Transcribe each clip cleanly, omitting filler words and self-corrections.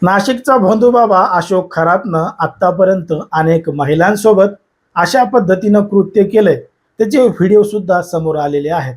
नाशिकचा भोंदूबाबा अशोक खरातनं आत्तापर्यंत अनेक महिलांसोबत अशा पद्धतीनं कृत्य केलंय, त्याचे व्हिडिओ सुद्धा समोर आलेले आहेत.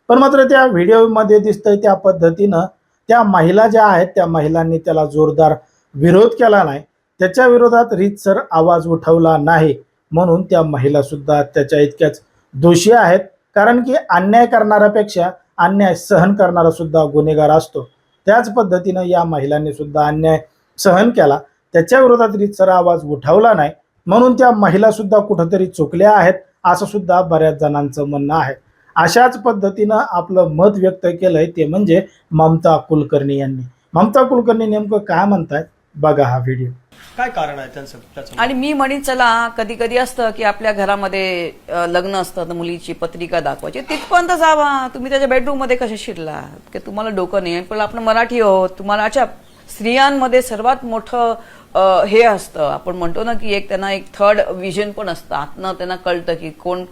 पण मात्र त्या व्हिडिओमध्ये दिसतंय त्या पद्धतीनं त्या महिला ज्या आहेत त्या महिलांनी त्याला जोरदार विरोध केला नाही, त्याच्या विरोधात रीतसर आवाज उठवला नाही, म्हणून त्या महिला सुद्धा त्याच्या इतक्याच दोषी आहेत. कारण की अन्याय करणाऱ्यापेक्षा अन्याय सहन करणारा सुद्धा गुन्हेगार असतो. त्याच पद्धतीनं या महिलांनी सुद्धा अन्याय सहन केला, त्याच्या विरोधात रीतसर आवाज उठवला नाही, म्हणून त्या महिला सुद्धा कुठंतरी चुकल्या आहेत असं सुद्धा बऱ्याच जणांचं म्हणणं आहे. अशाच पद्धतीनं आपलं मत व्यक्त केलंय ते म्हणजे ममता कुलकर्णी यांनी. ममता कुलकर्णी नेमकं काय म्हणतायत बघा हा व्हिडिओ. काय कारण आहे त्याचं? आणि मी म्हणेन चला कधी कधी असतं की आपल्या घरामध्ये लग्न असतं तर मुलीची पत्रिका दाखवायची, तिथपर्यंत जावा. तुम्ही त्याच्या बेडरूम मध्ये कसे शिरला की तुम्हाला डोकं नाही? पण आपण मराठी आहोत. तुम्हाला अच्छा, स्त्रियांमध्ये सर्वात मोठं हे असतं, आपण म्हणतो ना की त्यांना एक थर्ड विजन पण असतं. आतनं त्यांना कळतं की कोण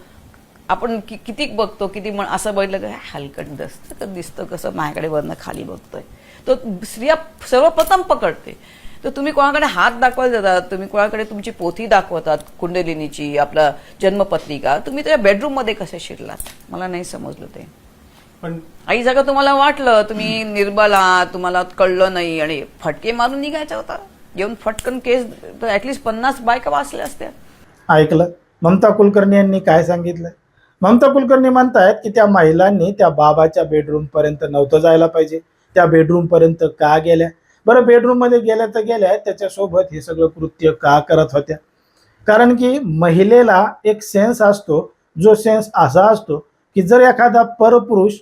आपण किती बघतो, किती असं बघितलं की हलकट दिसतं कसं माझ्याकडे वरनं खाली बघतोय. तो स्त्रिया सर्वप्रथम पकडते. तर तुम्ही कोणाकडे हात दाखवायला जातात, तुम्ही कोणाकडे तुमची पोथी दाखवतात, कुंडलिनीची आपला जन्मपत्रिका, तुम्ही त्याच्या बेडरूम मध्ये कसे शिरलात? मला नाही समजलं ते. पण आई जागा तुम्हाला वाटलं, तुम्ही निर्बला, तुम्हाला कळलं नाही आणि फटके मारून निघायचा होता. येऊन फटकन केस तर ऍटलीस्ट 50 बायका वाचल्या असत्या. ऐकलं ममता कुलकर्णी यांनी काय सांगितलं? ममता कुलकर्णी म्हणतायत की त्या महिलांनी त्या बाबाच्या बेडरूम पर्यंत नव्हतं जायला पाहिजे. त्या बेडरूम पर्यंत का गेल्या? बरं, बेडरूम मध्ये गेल्या तर गेल्या, त्याच्यासोबत हे सगळं कृत्य का करत होत्या? कारण की महिलेला एक सेन्स असतो, जो सेन्स असा असतो की जर एखादा परपुरुष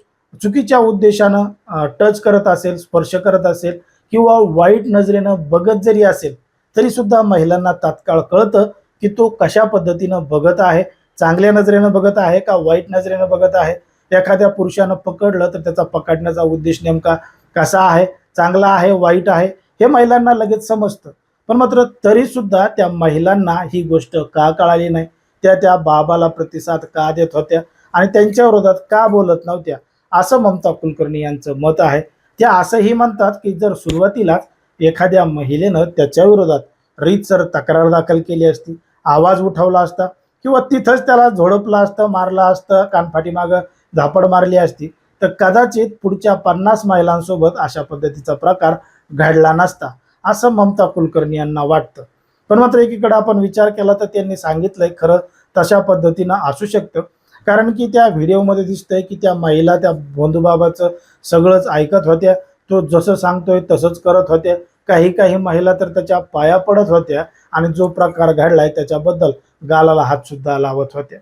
चुकीच्या उद्देशानं टच करत असेल, स्पर्श करत असेल किंवा वाईट नजरेनं बघत जरी असेल, तरी सुद्धा महिलांना तात्काळ कळतं की तो कशा पद्धतीनं बघत आहे, चांगल्या नजरेनं बघत आहे का वाईट नजरेनं बघत आहे. एखाद्या पुरुषानं पकडलं तर त्याचा पकडण्याचा उद्देश नेमका कसा आहे, चांगला आहे वाईट आहे, हे महिलांना लगेच समजतं. पण मात्र तरी सुद्धा त्या महिलांना ही गोष्ट का कळाली नाही? त्या बाबाला प्रतिसाद का देत होत्या आणि त्यांच्या विरोधात का बोलत नव्हत्या, असं ममता कुलकर्णी यांचं मत आहे. त्या असंही म्हणतात की जर सुरुवातीलाच एखाद्या महिलेनं त्याच्या विरोधात रीतसर तक्रार दाखल केली असती, आवाज उठवला असता किंवा तिथंच त्याला झोडपलं असतं, मारलं असतं, कानफाटीमागं झापड मारली असती, तर कदाचित पुढच्या 50 महिलांसोबत अशा पद्धतीचा प्रकार घडला नसता, असं ममता कुलकर्णी यांना वाटतं. पण मात्र एकीकडे आपण विचार केला तर त्यांनी सांगितलंय खरं तशा पद्धतीनं असू शकतं. कारण की त्या व्हिडिओमध्ये दिसतंय की त्या महिला त्या भोंदूबाबाचं सगळंच ऐकत होत्या, तो जसं सांगतोय तसंच करत होत्या. काही काही महिला तर त्याच्या पाया पडत होत्या आणि जो प्रकार घडलाय त्याच्याबद्दल गालाला हात सुद्धा लावत होत्या.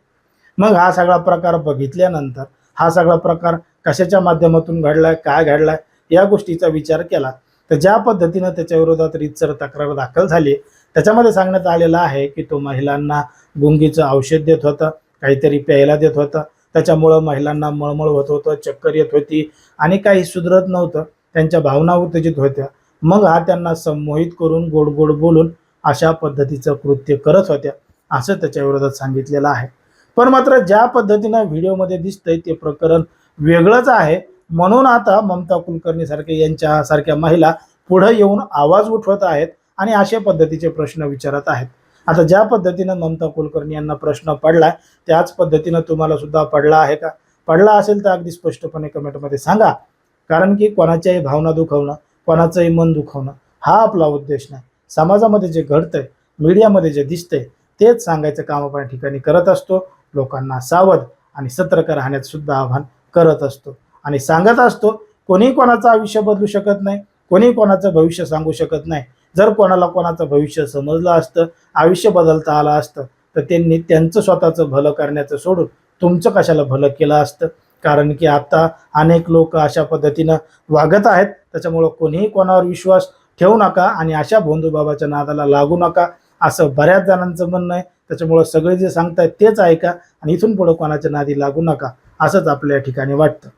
मग हा सगळा प्रकार बघितल्यानंतर हा सगळा प्रकार कशाच्या माध्यमातून घडलाय, काय घडलाय, या गोष्टीचा विचार केला तर ज्या पद्धतीनं त्याच्या विरोधात रीतसर तक्रार दाखल झाली, त्याच्यामध्ये सांगण्यात आलेलं आहे की तो महिलांना गुंगीचं औषध देत होता, काहीतरी प्यायला देत होता. त्याच्यामुळं महिलांना मळमळ होत होतं, चक्कर येत होती आणि काही सुधरत नव्हतं, त्यांच्या भावना उत्तेजित होत्या. मग हा त्यांना संमोहित करून गोड गोड बोलून अशा पद्धतीचं कृत्य करत होत्या, असं त्याच्या विरोधात सांगितलेलं आहे. पण मात्र ज्या पद्धतीनं व्हिडिओमध्ये दिसतंय ते प्रकरण वेगळंच आहे, म्हणून आता ममता कुलकर्णी यांच्यासारख्या महिला पुढे येऊन आवाज उठवत आहेत आणि अशा पद्धतीचे प्रश्न विचारत आहेत. आता ज्या पद्धतीनं ममता कुलकर्णी यांना प्रश्न पडलाय त्याच पद्धतीनं तुम्हाला सुद्धा पडला आहे का? पडला असेल तर अगदी स्पष्टपणे कमेंटमध्ये सांगा. कारण की कोणाच्याही भावना दुखवणं, कोणाचंही मन दुखवणं हा आपला उद्देश नाही. समाजामध्ये जे घडतंय, मीडियामध्ये जे दिसतंय तेच सांगायचं काम आपण या ठिकाणी करत असतो. लोकांना सावध आणि सतर्क राहण्याचं सुद्धा आवाहन करत असतो आणि सांगत असतो. कोणी कोणाचं आयुष्य बदलू शकत नाही, कोणी कोणाचं भविष्य सांगू शकत नाही. जर कोणाला कोणाचं भविष्य समजलं असतं, आयुष्य बदलता आलं असतं, तर त्यांनी त्यांचं स्वतःचं भलं करण्याचं सोडून तुमचं कशाला भलं केलं असतं. कारण की आता अनेक लोक अशा पद्धतीनं वागत आहेत. त्याच्यामुळं कोणीही कोणावर विश्वास ठेवू नका आणि अशा भोंदूबाबाच्या नादाला लागू नका, असं बऱ्याच जणांचं म्हणणं आहे. त्याच्यामुळं सगळे जे सांगतायत तेच ऐका आणि इथून पुढं कोणाच्या नादी लागू नका, असंच आपल्या ठिकाणी वाटतं.